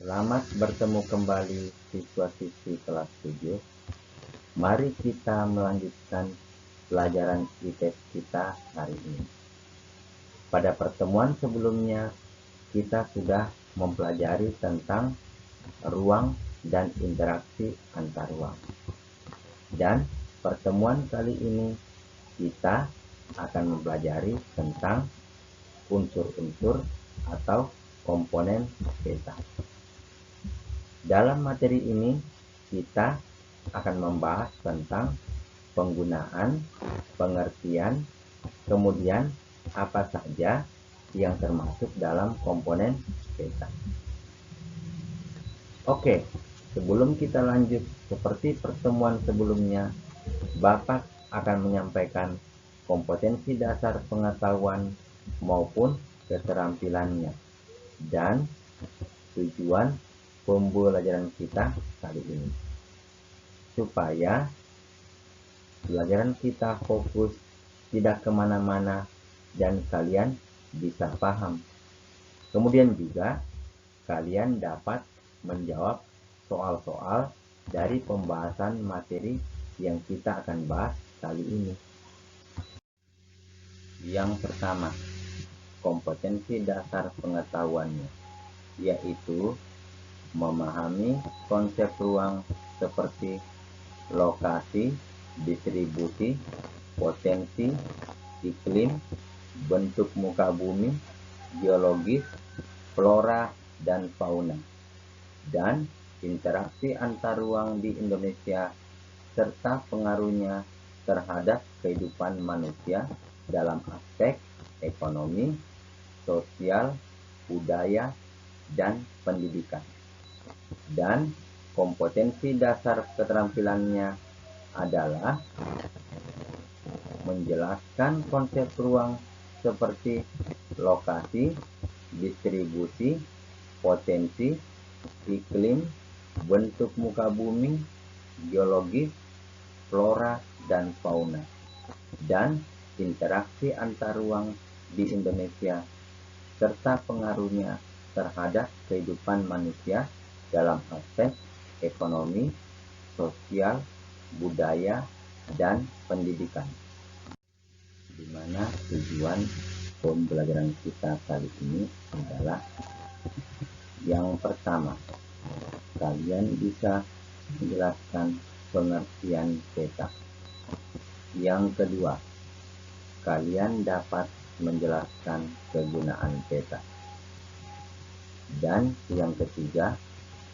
Selamat bertemu kembali siswa-siswi kelas 7. Mari kita melanjutkan pelajaran IPS kita hari ini. Pada pertemuan sebelumnya, kita sudah mempelajari tentang ruang dan interaksi antar ruang. Dan pertemuan kali ini kita akan mempelajari tentang unsur-unsur atau komponen peta. Dalam materi ini kita akan membahas tentang penggunaan, pengertian, kemudian apa saja yang termasuk dalam komponen peta. Oke, sebelum kita lanjut seperti pertemuan sebelumnya, Bapak akan menyampaikan kompetensi dasar pengetahuan maupun keterampilannya dan tujuan pembelajaran kita kali ini, supaya pelajaran kita fokus, tidak kemana-mana, dan kalian bisa paham. Kemudian juga kalian dapat menjawab soal-soal dari pembahasan materi yang kita akan bahas kali ini. Yang pertama, kompetensi dasar pengetahuannya, yaitu memahami konsep ruang seperti lokasi, distribusi, potensi, iklim, bentuk muka bumi, geologis, flora dan fauna, dan interaksi antar ruang di Indonesia serta pengaruhnya terhadap kehidupan manusia dalam aspek ekonomi, sosial, budaya, dan pendidikan. Dan kompetensi dasar keterampilannya adalah menjelaskan konsep ruang seperti lokasi, distribusi, potensi, iklim, bentuk muka bumi, geologis, flora dan fauna, dan interaksi antar ruang di Indonesia serta pengaruhnya terhadap kehidupan manusia dalam aspek ekonomi, sosial, budaya, dan pendidikan. Di mana tujuan pembelajaran kita kali ini adalah yang pertama, kalian bisa menjelaskan pengertian peta. Yang kedua, kalian dapat menjelaskan kegunaan peta. Dan yang ketiga,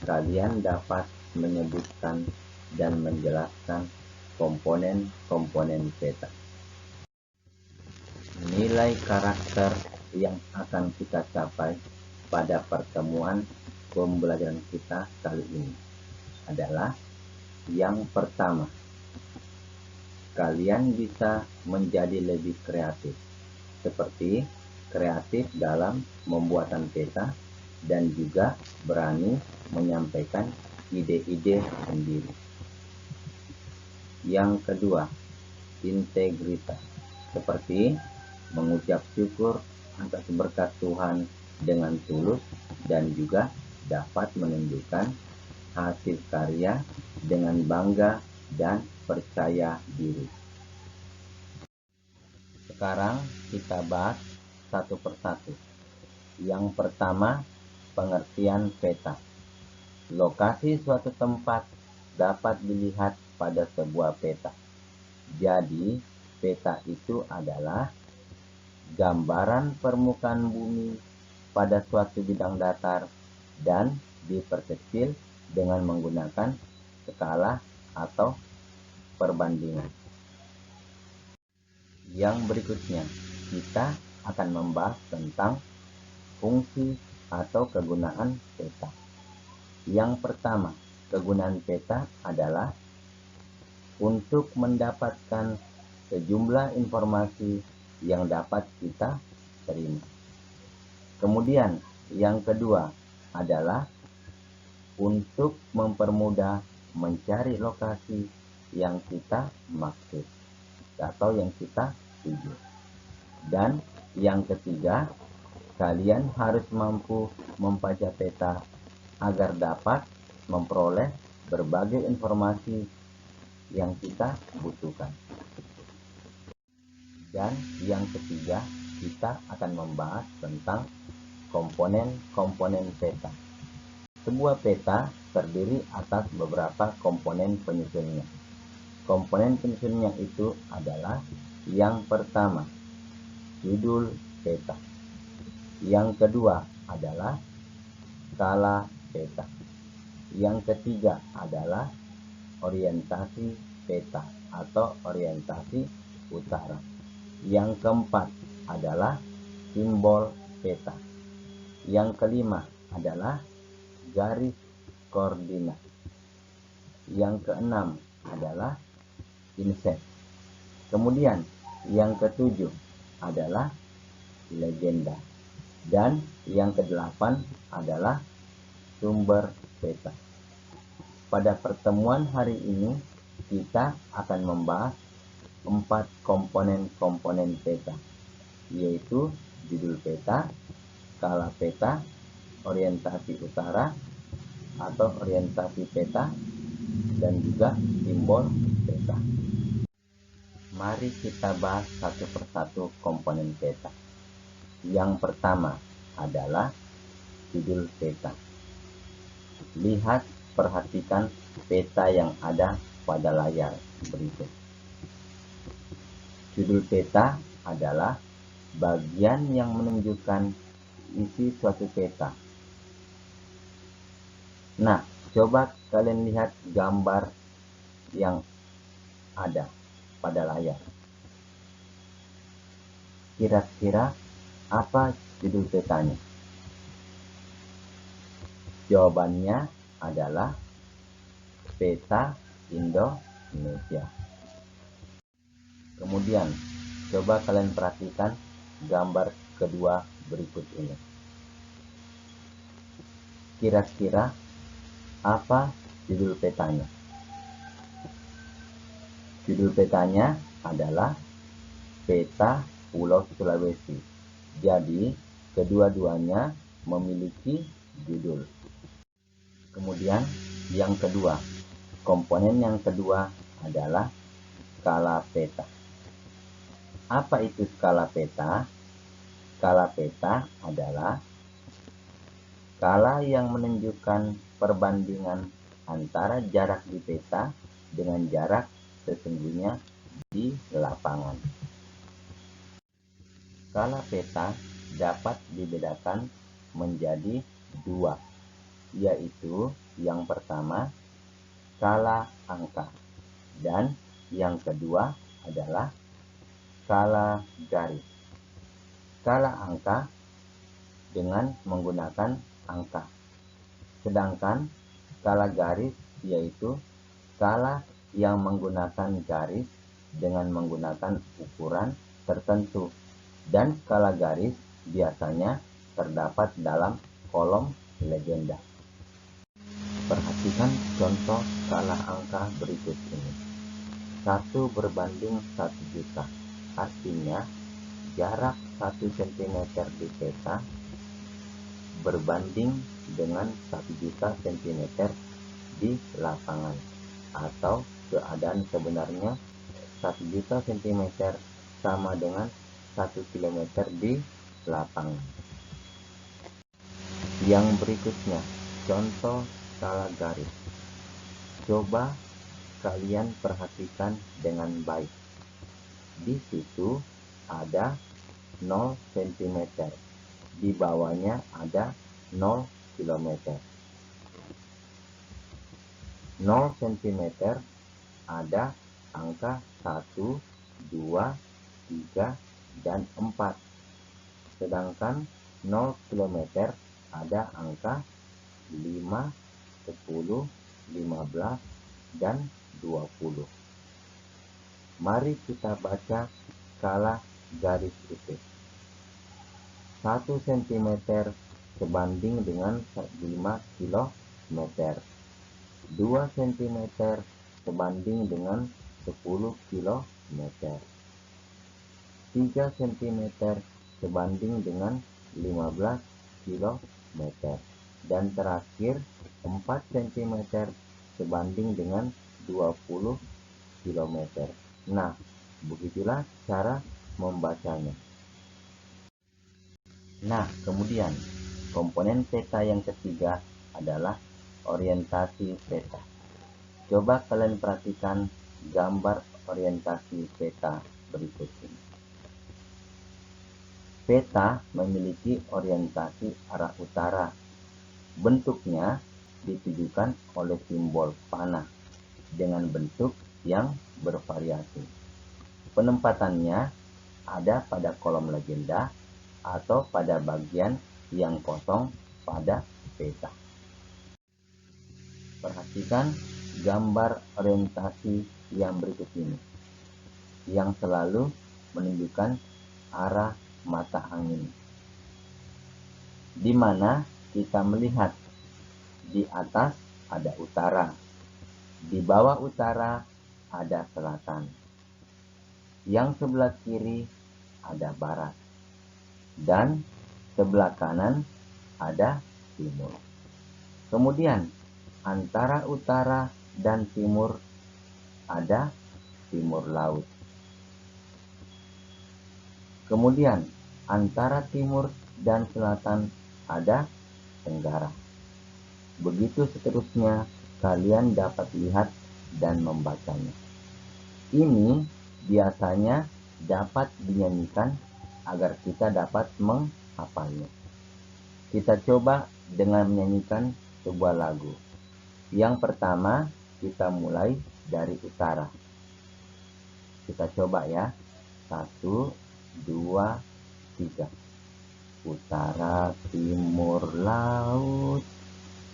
kalian dapat menyebutkan dan menjelaskan komponen-komponen peta. Nilai karakter yang akan kita capai pada pertemuan pembelajaran kita kali ini adalah yang pertama, kalian bisa menjadi lebih kreatif, seperti kreatif dalam pembuatan peta dan juga berani menyampaikan ide-ide sendiri. Yang kedua, integritas, seperti mengucap syukur atas berkat Tuhan dengan tulus dan juga dapat menunjukkan hasil karya dengan bangga dan percaya diri. Sekarang kita bahas satu persatu. Yang pertama, pengertian peta. Lokasi suatu tempat dapat dilihat pada sebuah peta. Jadi, peta itu adalah gambaran permukaan bumi pada suatu bidang datar dan diperkecil dengan menggunakan skala atau perbandingan. Yang berikutnya, kita akan membahas tentang fungsi atau kegunaan peta. Yang pertama, kegunaan peta adalah untuk mendapatkan sejumlah informasi yang dapat kita terima. Kemudian, yang kedua adalah untuk mempermudah mencari lokasi yang kita maksud atau yang kita tuju. Dan yang ketiga, kalian harus mampu membaca peta agar dapat memperoleh berbagai informasi yang kita butuhkan. Dan yang ketiga, kita akan membahas tentang komponen-komponen peta. Sebuah peta terdiri atas beberapa komponen penyusunnya. Komponen penyusunnya itu adalah yang pertama, judul peta. Yang kedua adalah skala peta. Yang ketiga adalah orientasi peta atau orientasi utara. Yang keempat adalah simbol peta. Yang kelima adalah garis koordinat. Yang keenam adalah inset. Kemudian yang ketujuh adalah legenda. Dan yang kedelapan adalah sumber peta. Pada pertemuan hari ini kita akan membahas 4 komponen-komponen peta, yaitu judul peta, skala peta, orientasi utara atau orientasi peta, dan juga simbol peta. Mari kita bahas satu persatu komponen peta. Yang pertama adalah judul peta. Lihat, perhatikan peta yang ada pada layar berikut. Judul peta adalah bagian yang menunjukkan isi suatu peta. Nah, coba kalian lihat gambar yang ada pada layar. Kira-kira apa judul petanya? Jawabannya adalah Peta Indonesia. Kemudian, coba kalian perhatikan gambar kedua berikut ini. Kira-kira apa judul petanya? Judul petanya adalah Peta Pulau Sulawesi. Jadi, kedua-duanya memiliki judul. Kemudian, yang kedua, komponen yang kedua adalah skala peta. Apa itu skala peta? Skala peta adalah skala yang menunjukkan perbandingan antara jarak di peta dengan jarak sesungguhnya di lapangan. Skala peta dapat dibedakan menjadi dua, yaitu yang pertama skala angka dan yang kedua adalah skala garis. Skala angka dengan menggunakan angka, sedangkan skala garis yaitu skala yang menggunakan garis dengan menggunakan ukuran tertentu, dan skala garis biasanya terdapat dalam kolom legenda. Perhatikan contoh skala angka berikut ini. 1 berbanding 1 juta, artinya jarak 1 cm di peta berbanding dengan 1 juta cm di lapangan, atau keadaan sebenarnya 1 juta cm sama dengan 1 km di lapangan. Yang berikutnya, contoh skala garis. Coba kalian perhatikan dengan baik. Di situ ada 0 cm, di bawahnya ada 0 km. 0 cm ada angka 1, 2, 3, dan 4. Sedangkan 0 km ada angka 5, 10, 15, dan 20. Mari kita baca skala garis itu. 1 cm sebanding dengan 5 km. 2 cm sebanding dengan 10 km. 3 cm sebanding dengan 15 km. dan terakhir 4 cm sebanding dengan 20 km. Nah, begitulah cara membacanya. Nah, kemudian komponen peta yang ketiga adalah orientasi peta. Coba kalian perhatikan gambar orientasi peta berikut ini. Peta memiliki orientasi arah utara. Bentuknya ditujukan oleh simbol panah dengan bentuk yang bervariasi. Penempatannya ada pada kolom legenda atau pada bagian yang kosong pada peta. Perhatikan gambar orientasi yang berikut ini, yang selalu menunjukkan arah mata angin, di mana kita melihat di atas ada utara, di bawah utara ada selatan, yang sebelah kiri ada barat, dan sebelah kanan ada timur. Kemudian antara utara dan timur ada timur laut. Kemudian antara timur dan selatan ada tenggara. Begitu seterusnya, kalian dapat lihat dan membacanya. Ini biasanya dapat dinyanyikan agar kita dapat menghafalnya. Kita coba dengan menyanyikan sebuah lagu. Yang pertama, kita mulai dari utara. Kita coba ya. 1, 2, 3. Utara, timur, laut,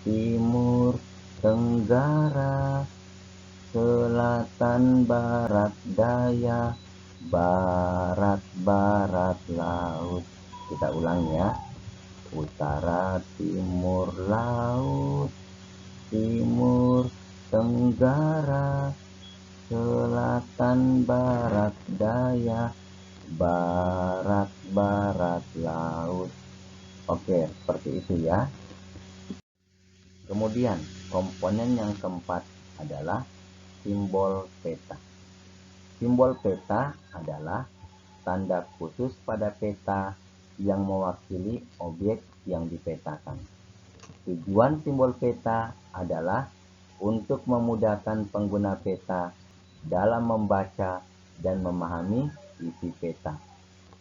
timur, tenggara, selatan, barat, daya, barat, barat, laut. Kita ulang ya. Utara, timur, laut, timur, tenggara, selatan, barat, daya, barat, barat, laut. Oke, seperti itu ya. Kemudian komponen yang keempat adalah simbol peta. Simbol peta adalah tanda khusus pada peta yang mewakili objek yang dipetakan. Tujuan simbol peta adalah untuk memudahkan pengguna peta dalam membaca dan memahami isi peta.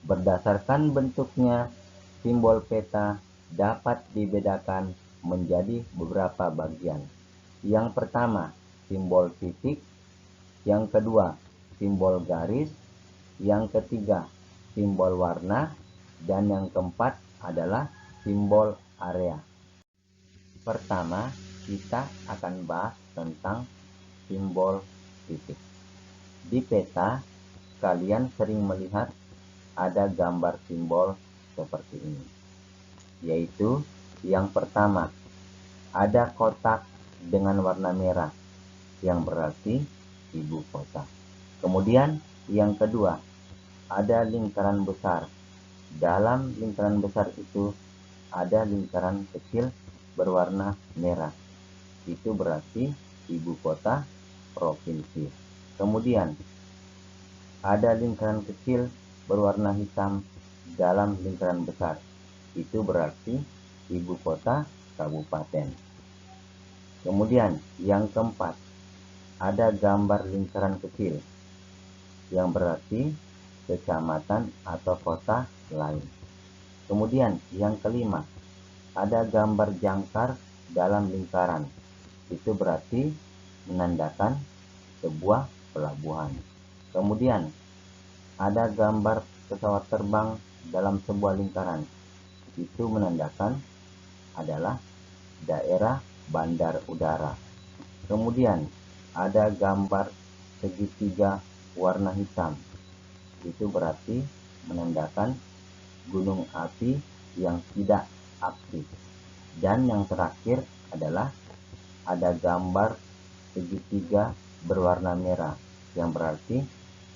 Berdasarkan bentuknya, simbol peta dapat dibedakan menjadi beberapa bagian. Yang pertama, simbol titik. Yang kedua, simbol garis. Yang ketiga, simbol warna. Dan yang keempat adalah simbol area. Pertama, kita akan bahas tentang simbol titik. Di peta, kalian sering melihat ada gambar simbol seperti ini, yaitu yang pertama, ada kotak dengan warna merah, yang berarti ibu kota. Kemudian yang kedua, ada lingkaran besar. Dalam lingkaran besar itu ada lingkaran kecil berwarna merah. Itu berarti ibu kota provinsi. Kemudian ada lingkaran kecil berwarna hitam dalam lingkaran besar. Itu berarti ibu kota kabupaten. Kemudian yang keempat, ada gambar lingkaran kecil yang berarti kecamatan atau kota lain. Kemudian yang kelima, ada gambar jangkar dalam lingkaran. Itu berarti menandakan sebuah pelabuhan. Kemudian ada gambar pesawat terbang dalam sebuah lingkaran. Itu menandakan adalah daerah bandar udara. Kemudian ada gambar segitiga warna hitam. Itu berarti menandakan gunung api yang tidak aktif. Dan yang terakhir adalah ada gambar segitiga berwarna merah, yang berarti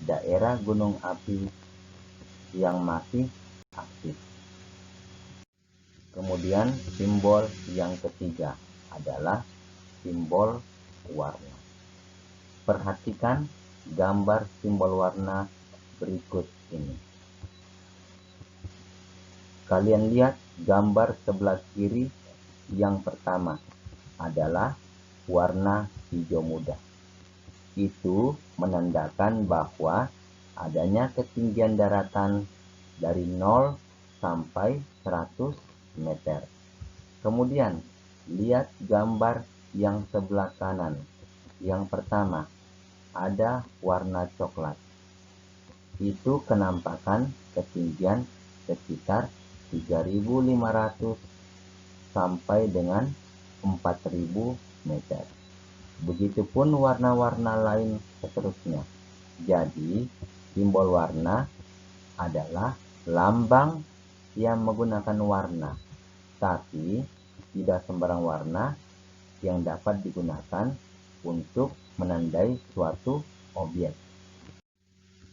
daerah gunung api yang masih aktif. Kemudian simbol yang ketiga adalah simbol warna. Perhatikan gambar simbol warna berikut ini. Kalian lihat gambar sebelah kiri yang pertama adalah warna hijau muda. Itu menandakan bahwa adanya ketinggian daratan dari 0 sampai 100 meter. Kemudian, lihat gambar yang sebelah kanan. Yang pertama, ada warna coklat. Itu kenampakan ketinggian sekitar 3.500 sampai dengan 4.000 meter. Begitupun warna-warna lain seterusnya. Jadi, simbol warna adalah lambang yang menggunakan warna, tapi tidak sembarang warna yang dapat digunakan untuk menandai suatu objek.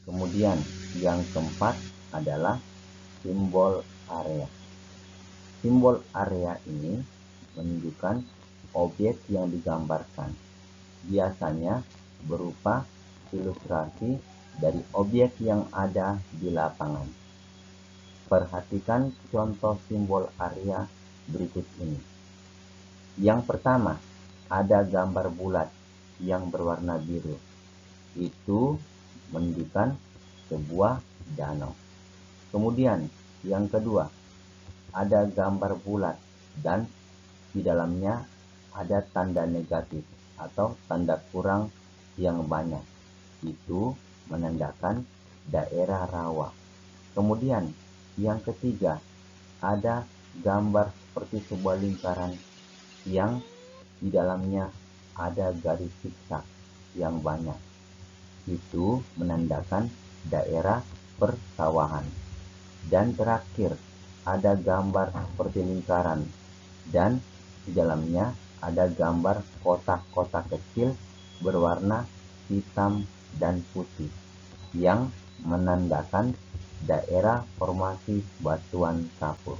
Kemudian, yang keempat adalah simbol area. Simbol area ini menunjukkan objek yang digambarkan. Biasanya berupa ilustrasi dari objek yang ada di lapangan. Perhatikan contoh simbol area berikut ini. Yang pertama, ada gambar bulat yang berwarna biru. Itu menunjukkan sebuah danau. Kemudian, yang kedua, ada gambar bulat dan di dalamnya ada tanda negatif atau tanda kurang yang banyak. Itu menandakan daerah rawa. Kemudian yang ketiga, ada gambar seperti sebuah lingkaran yang di dalamnya ada garis zigzag yang banyak. Itu menandakan daerah persawahan. Dan terakhir, ada gambar seperti lingkaran dan di dalamnya ada gambar kotak-kotak kecil berwarna hitam dan putih yang menandakan daerah formasi batuan kapur.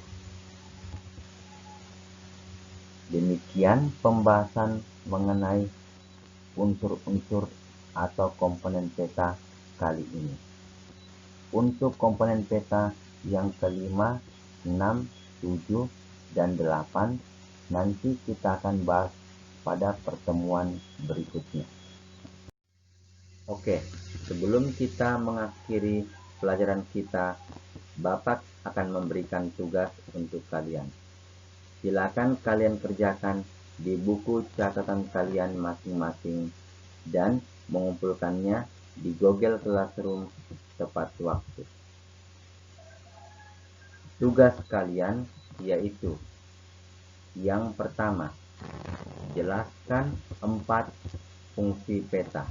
Demikian pembahasan mengenai unsur-unsur atau komponen peta kali ini. Untuk komponen peta yang kelima, 6, 7, dan 8 nanti kita akan bahas pada pertemuan berikutnya. Oke, sebelum kita mengakhiri pelajaran kita, Bapak akan memberikan tugas untuk kalian. Silakan kalian kerjakan di buku catatan kalian masing-masing dan mengumpulkannya di Google Classroom tepat waktu. Tugas kalian yaitu yang pertama, jelaskan 4 fungsi peta.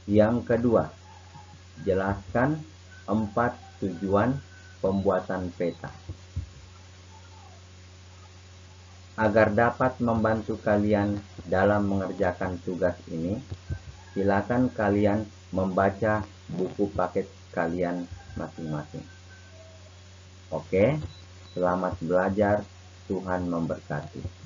Yang kedua, jelaskan 4 tujuan pembuatan peta. Agar dapat membantu kalian dalam mengerjakan tugas ini, silakan kalian membaca buku paket kalian masing-masing. Oke, selamat belajar, Tuhan memberkati.